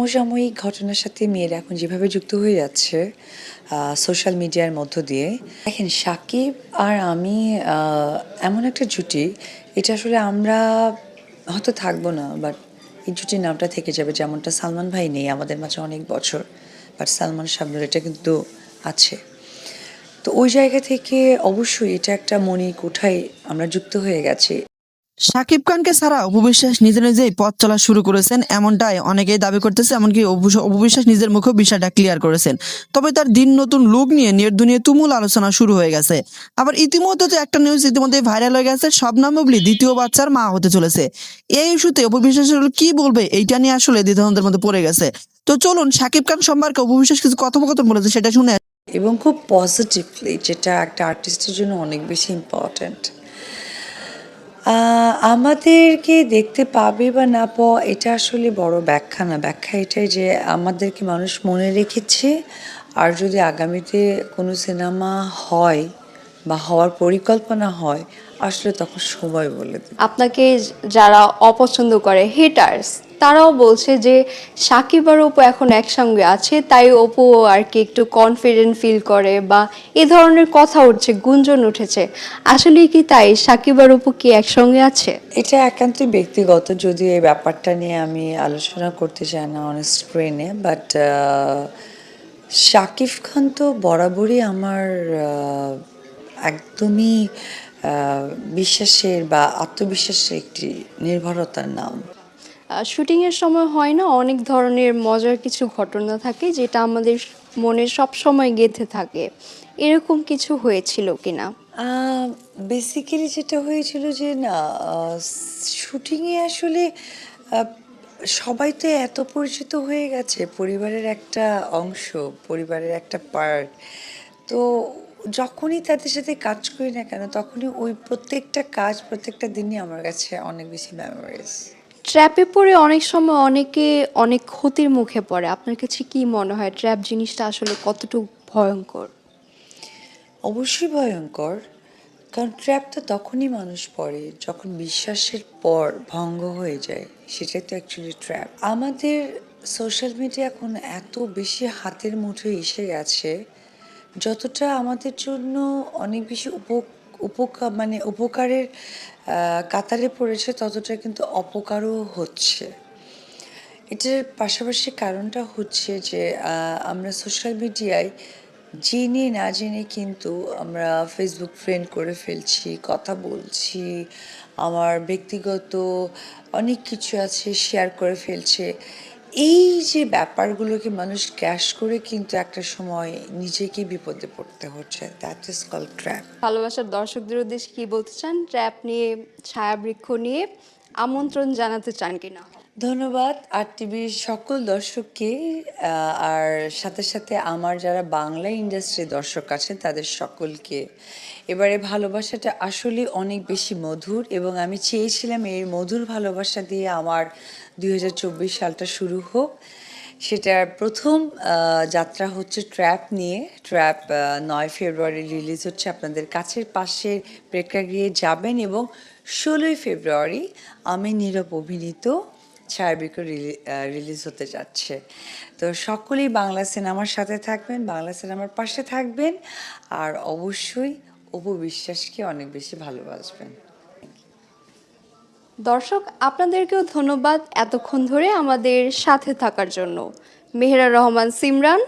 সমসাময়িক ঘটনার সাথে মেয়েরা এখন যেভাবে যুক্ত হয়ে যাচ্ছে সোশ্যাল মিডিয়ার মধ্য দিয়ে, দেখেন সাকিব আর আমি এমন একটা জুটি, এটা আসলে আমরা হয়তো থাকবো না, বাট এই জুটির নামটা থেকে যাবে। যেমনটা সালমান ভাই নেই আমাদের মাঝে অনেক বছর, বাট সালমান শাবনূর এটা কিন্তু আছে। তো ওই জায়গা থেকে অবশ্যই এটা একটা মণি কোঠায় আমরা যুক্ত হয়ে গেছি। শাকিব খানকে ছাড়া অপু বিশ্বাস নিজে নিজেই পথ চলা শুরু করেছেন, এমনটাই অনেকেই দাবি করতেছে। এমনকি অপু বিশ্বাস নিজের মুখেও বিষয়টা ক্লিয়ার করেছেন। তবে তার দিন নতুন লুক নিয়ে নেট দুনিয়ায় তুমুল আলোচনা শুরু হয়ে গেছে। আবার ইতিমধ্যে তো একটা নিউজ ইতিমধ্যে ভাইরাল হয়ে গেছে, শবনম বুবলী দ্বিতীয় বাচ্চার মা হতে চলেছে। এই ইস্যুতে অপু বিশ্বাস কি বলবে এইটা নিয়ে আসলে দ্বিধাদ্বন্দ্বের মধ্যে পড়ে গেছে। তো চলুন শাকিব খান সম্পর্কে অপু বিশ্বাস কিছু কথোপকথন বলেছে সেটা শুনে। এবং খুব পজিটিভলি, যেটা একটা আর্টিস্টের জন্য অনেক বেশি ইম্পর্ট্যান্ট। আমাদেরকে দেখতে পাবে বা না পাওয়া এটা আসলে বড় ব্যাখ্যা না। ব্যাখ্যা এটাই যে আমাদেরকে মানুষ মনে রেখেছে, আর যদি আগামীতে কোনো সিনেমা হয় বা হওয়ার পরিকল্পনা হয়, আসলে তখন সময় বলে দেবে। আপনাকে যারা অপছন্দ করে, হেটার্স, তারাও বলছে যে সাকিব আর অপু এখন একসঙ্গে আছে, তাই অপু আর কি একটু কনফিডেন্ট ফিল করে, বা এ ধরনের কথা উঠছে, গুঞ্জন উঠেছে। আসলে কি তাই? সাকিব আর অপু কি একসঙ্গে আছে? এটা একান্তই ব্যক্তিগত, যদিও এই ব্যাপারটা নিয়ে আমি আলোচনা করতে চাই না অনেস্ট ব্রেনে, বাট শাকিব খান তো বরাবরই আমার একদমই বিশ্বাসের বা আত্মবিশ্বাসের একটি নির্ভরতার নাম। শুটিংয়ের সময় হয় না অনেক ধরনের মজার কিছু ঘটনা থাকে যেটা আমাদের মনে সব সময় গেঁথে থাকে, এরকম কিছু হয়েছিল কিনা? বেসিক্যালি যেটা হয়েছিল যে না, শুটিংয়ে আসলে আহ, সবাই তো এত পরিচিত হয়ে গেছে, পরিবারের একটা অংশ, পরিবারের একটা পার্ট। তো যখনই তাদের সাথে কাজ করি না কেন, তখনই ওই প্রত্যেকটা কাজ, প্রত্যেকটা দিনই আমার কাছে অনেক বেশি মেমোরিজ। ট্র্যাপে পড়ে অনেক সময় অনেকে অনেক ক্ষতির মুখে পড়ে। আপনার কাছে কি মনে হয় ট্র্যাপ জিনিসটা আসলে কতটুকু ভয়ঙ্কর? অবশ্যই ভয়ঙ্কর, কারণ ট্র্যাপ তো তখনই মানুষ পড়ে যখন বিশ্বাসের পর ভঙ্গ হয়ে যায়, সেটাই তো অ্যাকচুয়ালি ট্র্যাপ। আমাদের সোশ্যাল মিডিয়া এখন এত বেশি হাতের মুঠোয় এসে গেছে, যতটা আমাদের জন্য অনেক বেশি উপকার, মানে উপকারের কাতারে পড়েছে, ততটা কিন্তু অপকারও হচ্ছে। এটার পাশাপাশি কারণটা হচ্ছে যে আমরা সোশ্যাল মিডিয়ায় জেনে না জেনে কিন্তু আমরা ফেসবুক ফ্রেন্ড করে ফেলছি, কথা বলছি, আমার ব্যক্তিগত অনেক কিছু আছে শেয়ার করে ফেলছে। এই যে ব্যাপারগুলোকে মানুষ ক্যাশ করে কিন্তু একটা সময় নিজেকে বিপদে পড়তে হচ্ছে, দ্যাট ইজ কল ট্র্যাপ। ভালোবাসার দর্শকদের উদ্দেশ্যে কি বলতে চান? ট্র্যাপ নিয়ে, ছায়াবৃক্ষ নিয়ে আমন্ত্রণ জানাতে চান কিনা? ধন্যবাদ আর টিভির সকল দর্শককে, আর সাথে সাথে আমার যারা বাংলা ইন্ডাস্ট্রির দর্শক আছেন তাদের সকলকে। এবারে ভালোবাসাটা আসলে অনেক বেশি মধুর, এবং আমি চেয়েছিলাম এই মধুর ভালোবাসা দিয়ে আমার 2024 সালটা শুরু হোক। সেটার প্রথম যাত্রা হচ্ছে ট্র্যাপ নিয়ে। ট্র্যাপ 9 ফেব্রুয়ারি রিলিজ হচ্ছে, আপনাদের কাছের পাশের প্রেক্ষাগৃহে যাবেন, এবং 16 ফেব্রুয়ারি আমি নীরব অভিনীত ছায়াবৃক্ষ রিলিজ হতে যাচ্ছে। তো সকলেই বাংলা সিনেমার সাথে থাকবেন, বাংলা সিনেমার পাশে থাকবেন, আর অবশ্যই অপু বিশ্বাসকে অনেক বেশি ভালোবাসবেন। দর্শক, আপনাদেরকেও ধন্যবাদ এতক্ষণ ধরে আমাদের সাথে থাকার জন্য। মেহেরা রহমান, সিমরান।